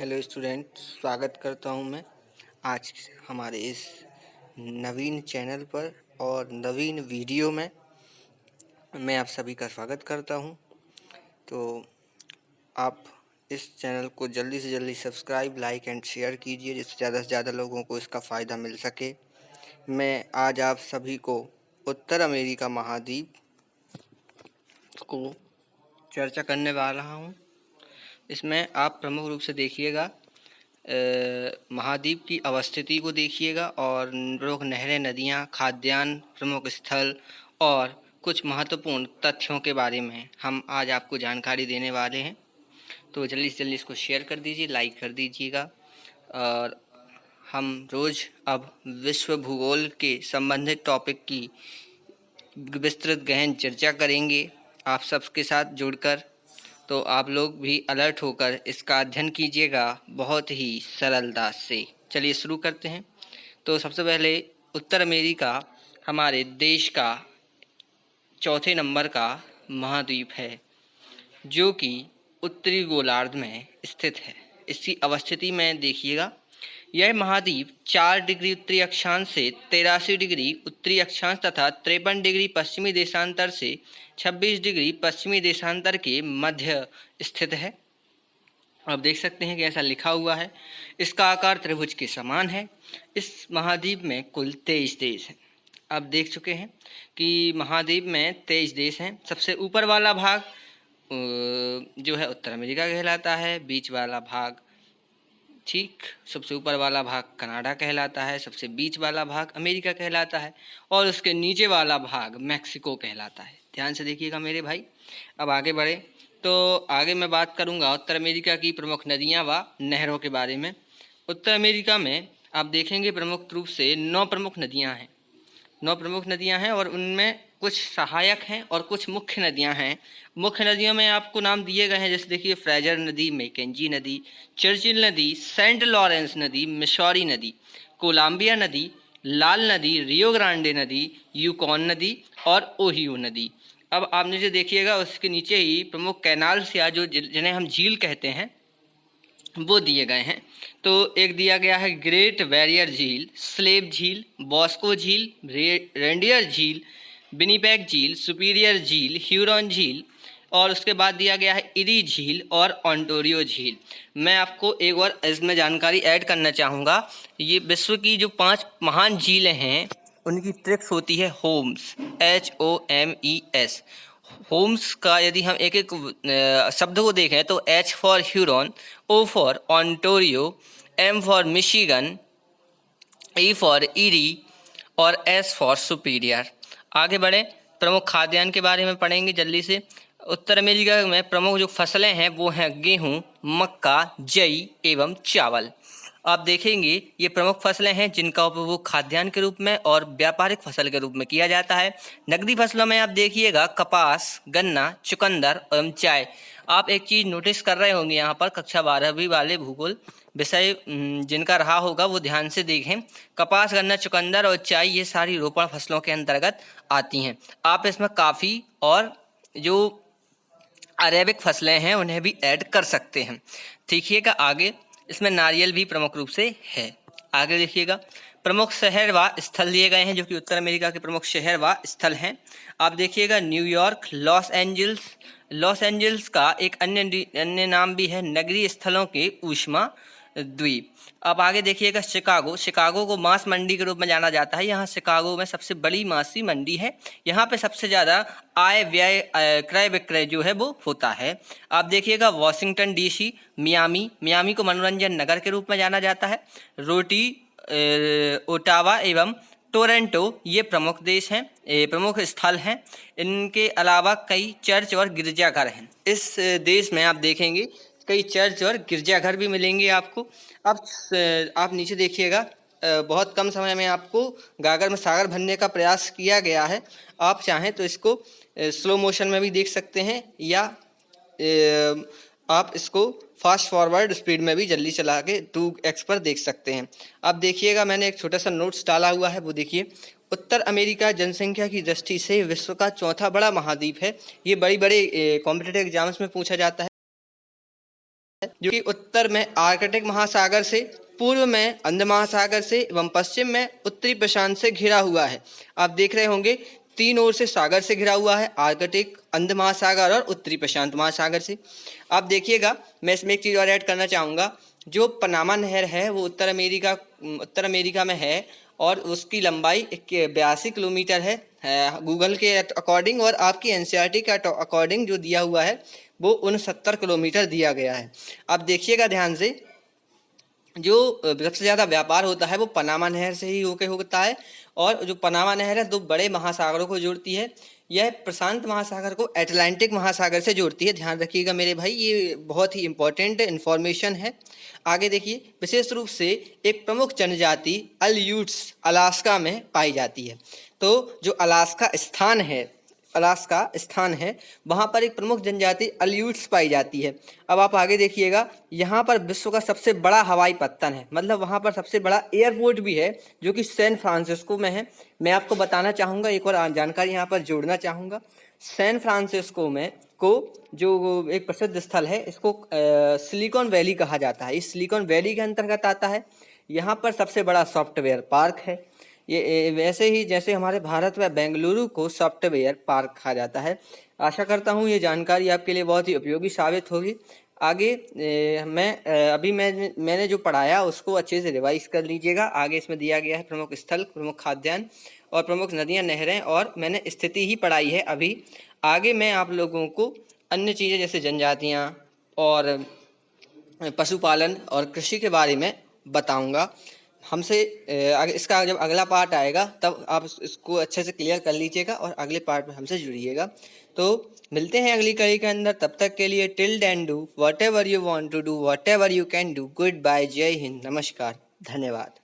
Hello student, स्वागत करता हूं मैं आज हमारे इस नवीन चैनल पर और नवीन वीडियो में मैं आप सभी का स्वागत करता हूं। तो आप इस चैनल को जल्दी से जल्दी सब्सक्राइब, लाइक एंड शेयर कीजिए जिससे ज़्यादा से ज़्यादा लोगों को इसका फ़ायदा मिल सके। मैं आज आप सभी को उत्तर अमेरिका महाद्वीप को चर्चा करने वाला हूं। इसमें आप प्रमुख रूप से देखिएगा महाद्वीप की अवस्थिति को देखिएगा और प्रमुख नहरें, नदियाँ, खाद्यान्न, प्रमुख स्थल और कुछ महत्वपूर्ण तथ्यों के बारे में हम आज आपको जानकारी देने वाले हैं। तो जल्दी से जल्दी इसको शेयर कर दीजिए, लाइक कर दीजिएगा। और हम रोज़ अब विश्व भूगोल के संबंधित टॉपिक की विस्तृत गहन चर्चा करेंगे आप सबके साथ जुड़कर। तो आप लोग भी अलर्ट होकर इसका अध्ययन कीजिएगा बहुत ही सरलता से। चलिए शुरू करते हैं। तो सबसे पहले उत्तर अमेरिका हमारे देश का चौथे नंबर का महाद्वीप है जो कि उत्तरी गोलार्ध में स्थित है। इसकी अवस्थिति में देखिएगा, यह महाद्वीप 4 डिग्री उत्तरी अक्षांश से 83 डिग्री उत्तरी अक्षांश तथा 53 डिग्री पश्चिमी देशांतर से 26 डिग्री पश्चिमी देशांतर के मध्य स्थित है। आप देख सकते हैं कि ऐसा लिखा हुआ है। इसका आकार त्रिभुज के समान है। इस महाद्वीप में कुल 23 देश हैं। आप देख चुके हैं कि महाद्वीप में 23 देश हैं। सबसे ऊपर वाला भाग जो है उत्तर अमेरिका कहलाता है। बीच वाला भाग सबसे ऊपर वाला भाग कनाडा कहलाता है। सबसे बीच वाला भाग अमेरिका कहलाता है और उसके नीचे वाला भाग मैक्सिको कहलाता है। ध्यान से देखिएगा मेरे भाई। अब आगे बढ़े तो आगे मैं बात करूंगा उत्तर अमेरिका की प्रमुख नदियां व नहरों के बारे में। उत्तर अमेरिका में आप देखेंगे प्रमुख रूप से 9 प्रमुख नदियां हैं। 9 प्रमुख नदियां हैं और उनमें कुछ सहायक हैं और कुछ मुख्य नदियां हैं। मुख्य नदियों में आपको नाम दिए गए हैं, जैसे देखिए फ्रेजर नदी, मैकेंजी नदी, चर्चिल नदी, सेंट लॉरेंस नदी, मिसौरी नदी, कोलंबिया नदी, लाल नदी, रियो ग्रांडे नदी, यूकॉन नदी और ओहियो नदी। अब आप नीचे देखिएगा, उसके नीचे ही प्रमुख कैनाल्स या जो जिन्हें हम झील कहते हैं वो दिए गए हैं। तो एक दिया गया है ग्रेट बैरियर झील, स्लेव झील, बॉस्को झील, रेंडियर झील, विनिपेग झील, सुपीरियर झील, ह्यूरॉन झील और उसके बाद दिया गया है इरी झील और ओंटारियो झील। मैं आपको एक और इसमें जानकारी ऐड करना चाहूँगा। ये विश्व की जो 5 महान झीलें हैं उनकी ट्रिक्स होती है होम्स, HOMES। होम्स का यदि हम एक एक शब्द को देखें तो H for Huron, O for Ontario, M for Michigan, E for eri और S फॉर सुपीरियर। आगे बढ़े, प्रमुख खाद्यान्न के बारे में पढ़ेंगे जल्दी से। उत्तर अमेरिका में प्रमुख जो फसलें हैं वो हैं गेहूं, मक्का, जई एवं चावल। आप देखेंगे ये प्रमुख फसलें हैं जिनका उपयोग खाद्यान्न के रूप में और व्यापारिक फसल के रूप में किया जाता है। नकदी फसलों में आप देखिएगा कपास, गन्ना, चुकंदर एवं चाय। आप एक चीज़ नोटिस कर रहे होंगे यहाँ पर, कक्षा 12वीं वाले भूगोल विषय जिनका रहा होगा वो ध्यान से देखें। कपास, गन्ना, चुकंदर और चाय ये सारी रोपण फसलों के अंतर्गत आती हैं। आप इसमें काफ़ी और जो अरेबिक फसलें हैं उन्हें भी ऐड कर सकते हैं। देखिएगा आगे, इसमें नारियल भी प्रमुख रूप से है। आगे देखिएगा, प्रमुख शहर व स्थल दिए गए हैं जो कि उत्तर अमेरिका के प्रमुख शहर व स्थल हैं। आप देखिएगा New York, Los Angeles. Los Angeles का एक अन्य नाम भी है नगरीय स्थलों के ऊष्मा द्वीप। अब आगे देखिएगा शिकागो। शिकागो को मांस मंडी के रूप में जाना जाता है। यहाँ शिकागो में सबसे बड़ी मांसी मंडी है। यहाँ पे सबसे ज़्यादा आय व्यय क्रय विक्रय जो है वो होता है। आप देखिएगा वाशिंगटन DC, मियामी को मनोरंजन नगर के रूप में जाना जाता है। ओटावा एवं टोरंटो ये प्रमुख देश हैं, प्रमुख स्थल हैं। इनके अलावा कई चर्च और गिरजाघर हैं। इस देश में आप देखेंगे कई चर्च और गिरजाघर भी मिलेंगे आपको। अब आप नीचे देखिएगा, बहुत कम समय में आपको गागर में सागर भरने का प्रयास किया गया है। आप चाहें तो इसको स्लो मोशन में भी देख सकते हैं या आप इसको फास्ट फॉरवर्ड स्पीड में भी जल्दी चला के 2x पर देख सकते हैं। अब देखिएगा, मैंने एक छोटा सा नोट्स डाला हुआ है, वो देखिए। उत्तर अमेरिका जनसंख्या की दृष्टि से विश्व का चौथा बड़ा महाद्वीप है। ये बड़े कॉम्पिटिटिव एग्जाम्स में पूछा जाता है। जो कि उत्तर में आर्कटिक महासागर से, पूर्व में अंध महासागर से एवं पश्चिम में उत्तरी प्रशांत से घिरा हुआ है। आप देख रहे होंगे तीन ओर से सागर से घिरा हुआ है, आर्कटिक, अंध महासागर और उत्तरी प्रशांत महासागर से। आप देखिएगा, मैं इसमें एक चीज़ और ऐड करना चाहूँगा। जो पनामा नहर है वो उत्तर अमेरिका में है और उसकी लंबाई 82 किलोमीटर है गूगल के अकॉर्डिंग, और आपकी एनसीईआरटी के अकॉर्डिंग जो दिया हुआ है वो 69 किलोमीटर दिया गया है। आप देखिएगा ध्यान से, जो सबसे ज़्यादा व्यापार होता है वो पनामा नहर से ही होता है, और जो पनामा नहर है 2 बड़े महासागरों को जोड़ती है। यह प्रशांत महासागर को अटलांटिक महासागर से जोड़ती है। ध्यान रखिएगा मेरे भाई, ये बहुत ही इंपॉर्टेंट इन्फॉर्मेशन है। आगे देखिए, विशेष रूप से एक प्रमुख जनजाति अल्यूट्स अलास्का में पाई जाती है। तो जो अलास्का स्थान है वहाँ पर एक प्रमुख जनजाति अल्यूट्स पाई जाती है। अब आप आगे देखिएगा, यहाँ पर विश्व का सबसे बड़ा हवाई पत्तन है, मतलब वहाँ पर सबसे बड़ा एयरपोर्ट भी है जो कि सैन फ्रांसिस्को में है। मैं आपको बताना चाहूँगा, एक और जानकारी यहाँ पर जोड़ना चाहूँगा। सैन फ्रांसिस्को में को जो एक प्रसिद्ध स्थल है, इसको सिलिकॉन वैली कहा जाता है। इस सिलिकॉन वैली के अंतर्गत आता है। यहाँ पर सबसे बड़ा सॉफ्टवेयर पार्क है। ये वैसे ही जैसे हमारे भारत में बेंगलुरु को सॉफ्टवेयर पार्क कहा जाता है। आशा करता हूँ ये जानकारी आपके लिए बहुत ही उपयोगी साबित होगी। आगे मैंने जो पढ़ाया उसको अच्छे से रिवाइज कर लीजिएगा। आगे इसमें दिया गया है प्रमुख स्थल, प्रमुख खाद्यान्न और प्रमुख नदियाँ, नहरें, और मैंने स्थिति ही पढ़ाई है अभी। आगे मैं आप लोगों को अन्य चीज़ें जैसे जनजातियाँ और पशुपालन और कृषि के बारे में बताऊंगा। हमसे इसका जब अगला पार्ट आएगा तब आप इसको अच्छे से क्लियर कर लीजिएगा और अगले पार्ट में हमसे जुड़िएगा। तो मिलते हैं अगली कड़ी के अंदर। तब तक के लिए till then do whatever you want to do, whatever you can do. Good bye, Jai Hind, नमस्कार, धन्यवाद।